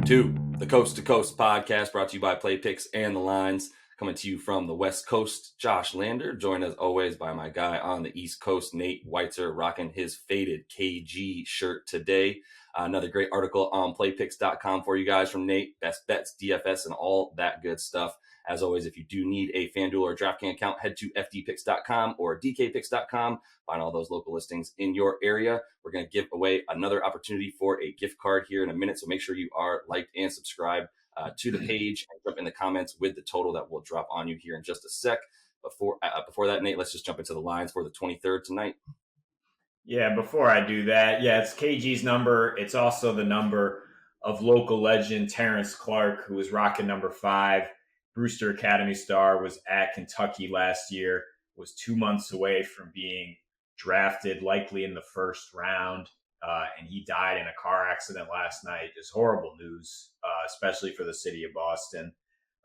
to the Coast to Coast podcast, brought to you by Play Picks and the Lines. Coming to you from the West Coast, Josh Lander, joined as always by my guy on the East Coast, Nate Weitzer, rocking his faded KG shirt today. Another great article on playpicks.com for you guys from Nate. Best bets, DFS, and all that good stuff. As always, if you do need a FanDuel or DraftKings account, head to fdpicks.com or dkpicks.com. Find all those local listings in your area. We're going to give away another opportunity for a gift card here in a minute, so make sure you are liked and subscribed to the page and jump in the comments with the total that will drop on you here in just a sec. Before that, Nate, let's just jump into the lines for the 23rd tonight. Yeah, before I do that, it's KG's number. It's also the number of local legend Terrence Clark, who was rocking number 5. Brewster Academy star, was at Kentucky last year, was 2 months away from being drafted, likely in the first round. And he died in a car accident last night. Just horrible news, especially for the city of Boston.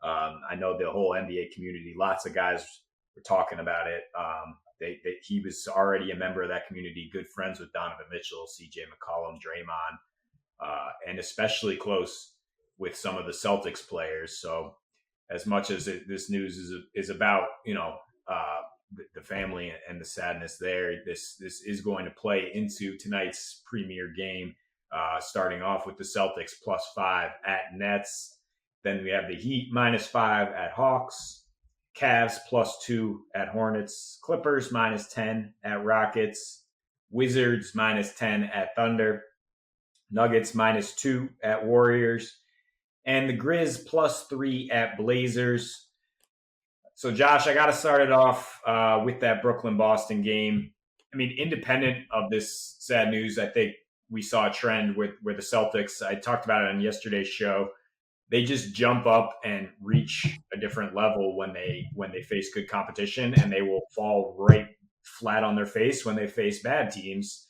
I know the whole NBA community, lots of guys were talking about it. He was already a member of that community, good friends with Donovan Mitchell, CJ McCollum, Draymond, and especially close with some of the Celtics players. So as much as this news is about, the family and the sadness there, this is going to play into tonight's premier game, starting off with the Celtics +5 at Nets. Then we have the Heat -5 at Hawks, Cavs +2 at Hornets, Clippers -10 at Rockets, Wizards -10 at Thunder, Nuggets -2 at Warriors, and the Grizz +3 at Blazers. So, Josh, I got to start it off with that Brooklyn-Boston game. I mean, independent of this sad news, I think we saw a trend where the Celtics, I talked about it on yesterday's show, they just jump up and reach a different level when they face good competition, and they will fall right flat on their face when they face bad teams.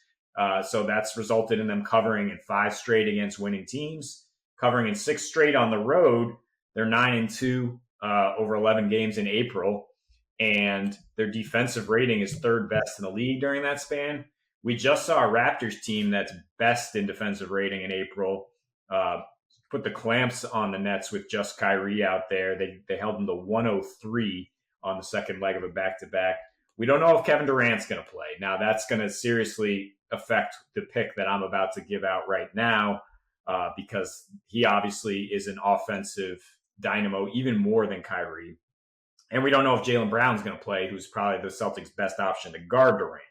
So that's resulted in them covering in 5 straight against winning teams, covering in 6 straight on the road. They're 9-2 over 11 games in April, and their defensive rating is 3rd best in the league during that span. We just saw a Raptors team that's best in defensive rating in April put the clamps on the Nets with just Kyrie out there. They held them to 103 on the second leg of a back-to-back. We don't know if Kevin Durant's going to play. Now, that's going to seriously affect the pick that I'm about to give out right now because he obviously is an offensive dynamo, even more than Kyrie. And we don't know if Jaylen Brown's going to play, who's probably the Celtics' best option to guard Durant.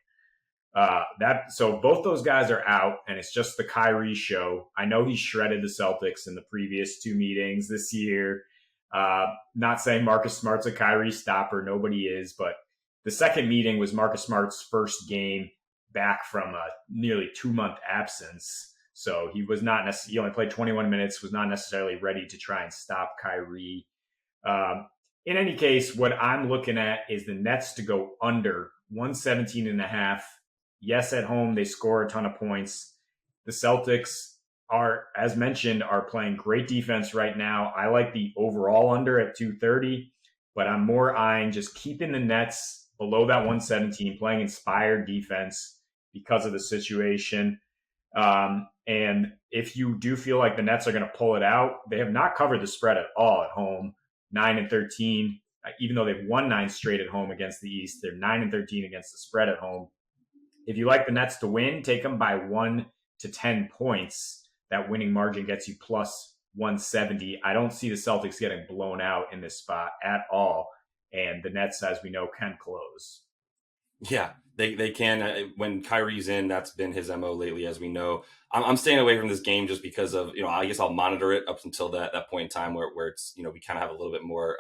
So both those guys are out, and it's just the Kyrie show. I know he shredded the Celtics in the previous 2 meetings this year. Not saying Marcus Smart's a Kyrie stopper. Nobody is. But the second meeting was Marcus Smart's first game back from a nearly 2-month absence. So he was not necessarily, he only played 21 minutes, was not necessarily ready to try and stop Kyrie. In any case, what I'm looking at is the Nets to go under 117.5. Yes, at home, they score a ton of points. The Celtics are, as mentioned, are playing great defense right now. I like the overall under at 230, but I'm more eyeing just keeping the Nets below that 117, playing inspired defense because of the situation. And if you do feel like the Nets are going to pull it out, they have not covered the spread at all at home, 9-13. Even though they've won 9 straight at home against the East, they're 9-13 against the spread at home. If you like the Nets to win, take them by 1 to 10 points. That winning margin gets you +170. I don't see the Celtics getting blown out in this spot at all. And the Nets, as we know, can close. Yeah, they can. When Kyrie's in, that's been his MO lately, as we know. I'm staying away from this game just because of, I guess I'll monitor it up until that point in time where it's, we kind of have a little bit more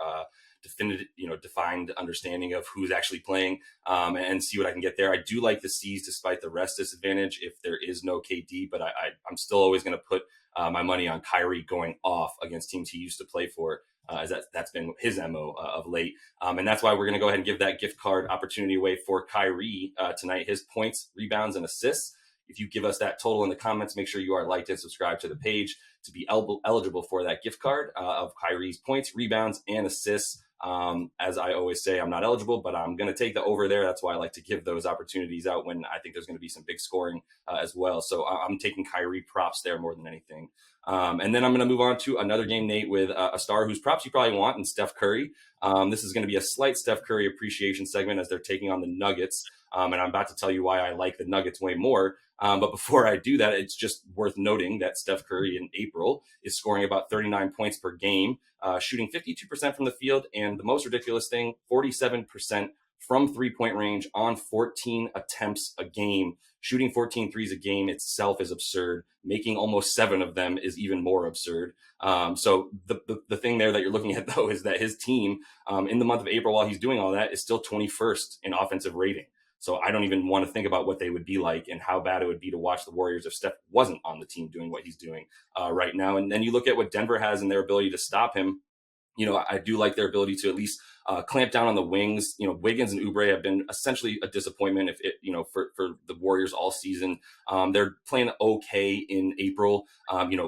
defined understanding of who's actually playing and see what I can get there. I do like the C's despite the rest disadvantage if there is no KD, but I'm still always going to put my money on Kyrie going off against teams he used to play for, as that's been his MO of late. And that's why we're going to go ahead and give that gift card opportunity away for Kyrie tonight. His points, rebounds, and assists. If you give us that total in the comments, make sure you are liked and subscribed to the page to be eligible for that gift card of Kyrie's points, rebounds, and assists. As I always say, I'm not eligible, but I'm going to take the over there. That's why I like to give those opportunities out when I think there's going to be some big scoring as well. So I'm taking Kyrie props there more than anything. And then I'm going to move on to another game, Nate, with a star whose props you probably want, and Steph Curry. This is going to be a slight Steph Curry appreciation segment as they're taking on the Nuggets. And I'm about to tell you why I like the Nuggets way more. But before I do that, it's just worth noting that Steph Curry in April is scoring about 39 points per game, shooting 52% from the field, and the most ridiculous thing, 47% from three-point range on 14 attempts a game. Shooting 14 threes a game itself is absurd. Making almost 7 of them is even more absurd. So the thing there that you're looking at, though, is that his team in the month of April, while he's doing all that, is still 21st in offensive rating. So I don't even want to think about what they would be like and how bad it would be to watch the Warriors if Steph wasn't on the team doing what he's doing right now. And then you look at what Denver has and their ability to stop him. I do like their ability to at least clamp down on the wings. Wiggins and Oubre have been essentially a disappointment for the Warriors all season. They're playing okay in April.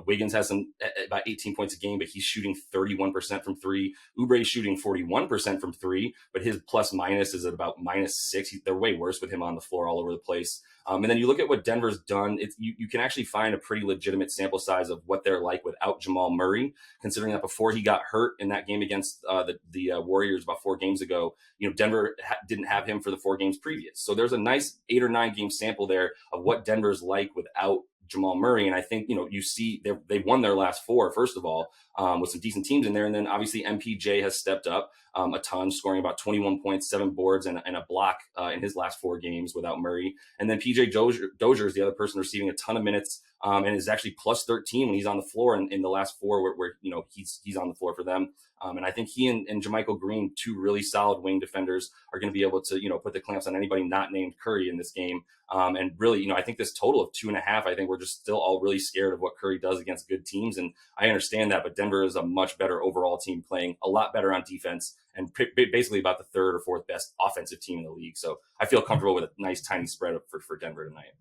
Wiggins has about 18 points a game, but he's shooting 31% from three. Oubre is shooting 41% from three, but his plus minus is at about -6. They're way worse with him on the floor all over the place. And then you look at what Denver's done. You can actually find a pretty legitimate sample size of what they're like without Jamal Murray, considering that before he got hurt in that game against the Warriors about 4 games ago, Denver didn't have him for the 4 games previous. So there's a nice 8 or 9 game sample there of what Denver's like without Jamal Murray. And I think, you see they've won their last 4, first of all, with some decent teams in there. And then obviously MPJ has stepped up a ton, scoring about 21 points, 7 boards, and a block in his last 4 games without Murray. And then PJ Dozier is the other person receiving a ton of minutes and is actually plus 13 when he's on the floor in the last 4 where he's on the floor for them. And I think he and JaMychal Green, 2 really solid wing defenders, are going to be able to, put the clamps on anybody not named Curry in this game. And really, I think this total of 2.5, I think we're just still all really scared of what Curry does against good teams. And I understand that, but Denver is a much better overall team, playing a lot better on defense and basically about the 3rd or 4th best offensive team in the league. So I feel comfortable with a nice tiny spread up for Denver tonight.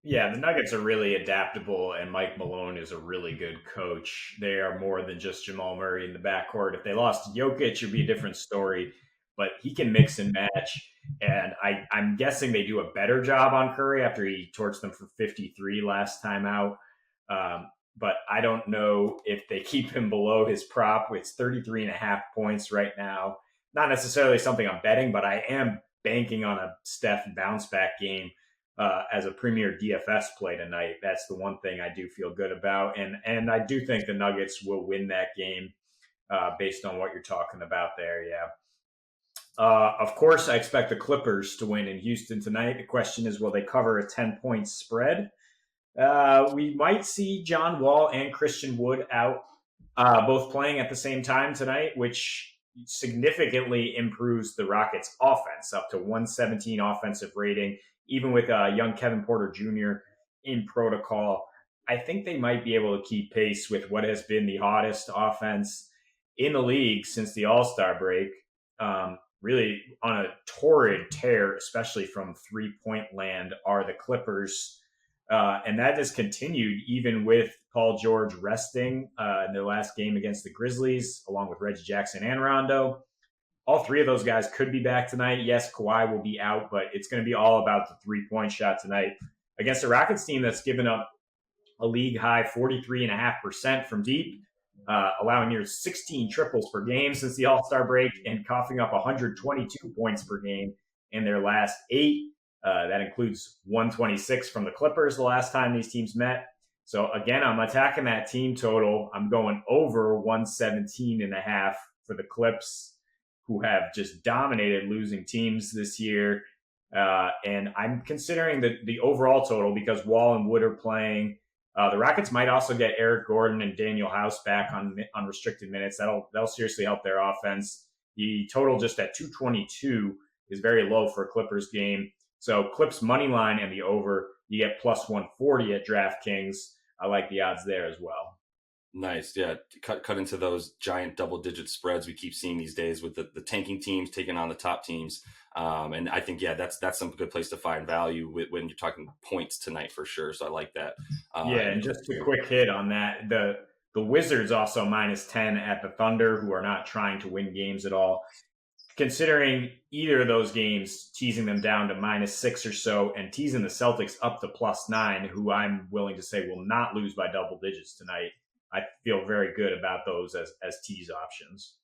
Yeah, the Nuggets are really adaptable, and Mike Malone is a really good coach. They are more than just Jamal Murray in the backcourt. If they lost Jokic, it would be a different story, but he can mix and match. And I'm guessing they do a better job on Curry after he torched them for 53 last time out. But I don't know if they keep him below his prop. It's 33.5 points right now. Not necessarily something I'm betting, but I am banking on a Steph bounce back game. As a premier DFS play tonight. That's the one thing I do feel good about. And I do think the Nuggets will win that game based on what you're talking about there. Yeah. Of course, I expect the Clippers to win in Houston tonight. The question is, will they cover a 10-point spread? We might see John Wall and Christian Wood out both playing at the same time tonight, which significantly improves the Rockets' offense up to 117 offensive rating. Even with young Kevin Porter Jr. in protocol, I think they might be able to keep pace with what has been the hottest offense in the league since the All-Star break. Really on a torrid tear, especially from three-point land, are the Clippers. And that has continued even with Paul George resting in their last game against the Grizzlies, along with Reggie Jackson and Rondo. All 3 of those guys could be back tonight. Yes, Kawhi will be out, but it's going to be all about the 3-point shot tonight against a Rockets team that's given up a league high 43.5% from deep, allowing near 16 triples per game since the All-Star break and coughing up 122 points per game in their last 8. That includes 126 from the Clippers the last time these teams met. So again, I'm attacking that team total. I'm going over 117.5 for the Clips, who have just dominated losing teams this year. And I'm considering the overall total because Wall and Wood are playing. The Rockets might also get Eric Gordon and Daniel House back on unrestricted minutes. That'll seriously help their offense. The total just at 222 is very low for a Clippers game. So Clips money line and the over, you get plus 140 at DraftKings. I like the odds there as well. Nice. Yeah. Cut into those giant double-digit spreads we keep seeing these days with the tanking teams taking on the top teams. And I think, that's some good place to find value when you're talking points tonight for sure. So I like that. And just a quick hit on that. The Wizards also -10 at the Thunder, who are not trying to win games at all. Considering either of those games, teasing them down to -6 or so and teasing the Celtics up to +9, who I'm willing to say will not lose by double digits tonight. I feel very good about those as tease options.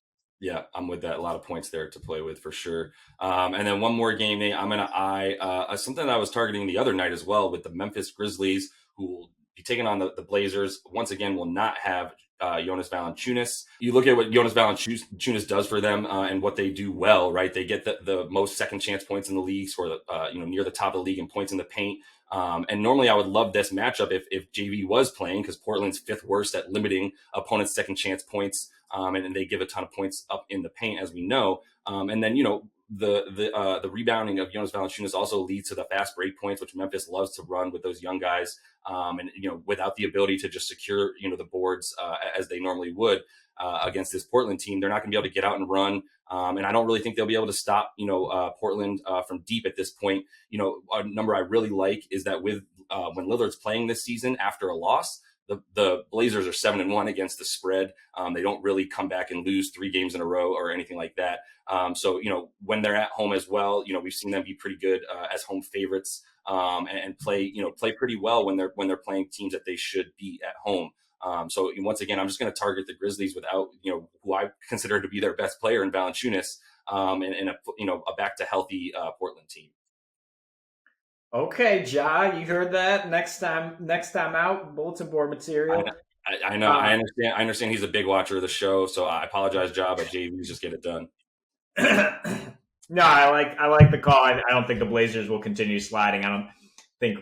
Yeah, I'm with that. A lot of points there to play with for sure. And then one more game, Nate. I'm going to eye something that I was targeting the other night as well with the Memphis Grizzlies, who will be taking on the Blazers. Once again, will not have Jonas Valanciunas. You look at what Jonas Valanciunas does for them and what they do well, right? They get the most second chance points in the league, sort of near the top of the league in points in the paint. And normally I would love this matchup if JV was playing, because Portland's fifth worst at limiting opponents' second chance points. And they give a ton of points up in the paint, as we know. And then, the rebounding of Jonas Valanciunas also leads to the fast break points, which Memphis loves to run with those young guys. And without the ability to just secure, the boards as they normally would against this Portland team, they're not going to be able to get out and run. And I don't really think they'll be able to stop, Portland from deep at this point. A number I really like is that when Lillard's playing this season after a loss, the Blazers are 7-1 against the spread. They don't really come back and lose 3 games in a row or anything like that. So when they're at home as well, we've seen them be pretty good as home favorites and play pretty well when they're playing teams that they should be at home. So once again, I'm just going to target the Grizzlies without who I consider to be their best player in Valanciunas and a back to healthy Portland team. Okay, Ja, you heard that. Next time out, bulletin board material. I know. I understand he's a big watcher of the show, so I apologize, Ja, but JV's just get it done. No, I like the call. I don't think the Blazers will continue sliding. I don't think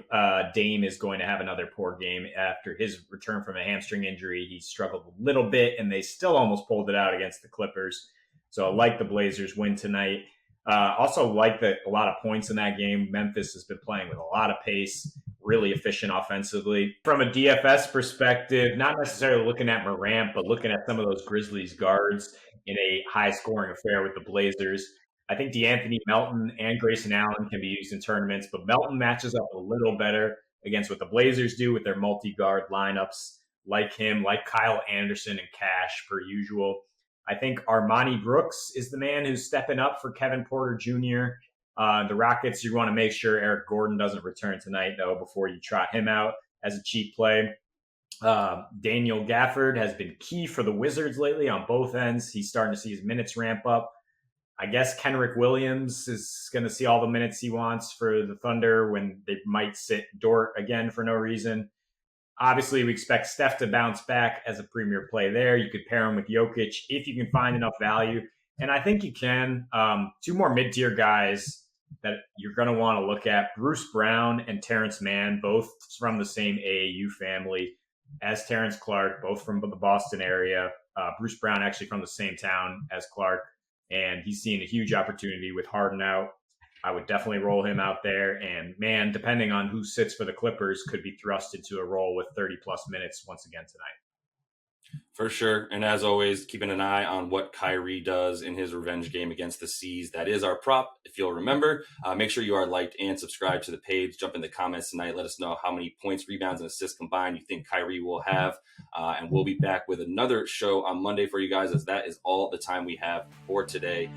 Dame is going to have another poor game after his return from a hamstring injury. He struggled a little bit, and they still almost pulled it out against the Clippers. So I like the Blazers win tonight. Also like a lot of points in that game. Memphis has been playing with a lot of pace, really efficient offensively. From a DFS perspective, not necessarily looking at Morant, but looking at some of those Grizzlies guards in a high-scoring affair with the Blazers. I think DeAnthony Melton and Grayson Allen can be used in tournaments, but Melton matches up a little better against what the Blazers do with their multi-guard lineups, like him, like Kyle Anderson and Cash, per usual. I think Armani Brooks is the man who's stepping up for Kevin Porter Jr. The Rockets, you want to make sure Eric Gordon doesn't return tonight, though, before you trot him out as a cheap play. Daniel Gafford has been key for the Wizards lately on both ends. He's starting to see his minutes ramp up. I guess Kenrick Williams is going to see all the minutes he wants for the Thunder when they might sit Dort again for no reason. Obviously, we expect Steph to bounce back as a premier play there. You could pair him with Jokic if you can find enough value. And I think you can. 2 more mid-tier guys that you're going to want to look at. Bruce Brown and Terrence Mann, both from the same AAU family as Terrence Clark, both from the Boston area. Bruce Brown actually from the same town as Clark. And he's seeing a huge opportunity with Harden out. I would definitely roll him out there. And, man, depending on who sits for the Clippers, could be thrust into a role with 30-plus minutes once again tonight. For sure. And as always, keeping an eye on what Kyrie does in his revenge game against the C's. That is our prop, if you'll remember. Make sure you are liked and subscribed to the page. Jump in the comments tonight. Let us know how many points, rebounds, and assists combined you think Kyrie will have. And we'll be back with another show on Monday for you guys, as that is all the time we have for today.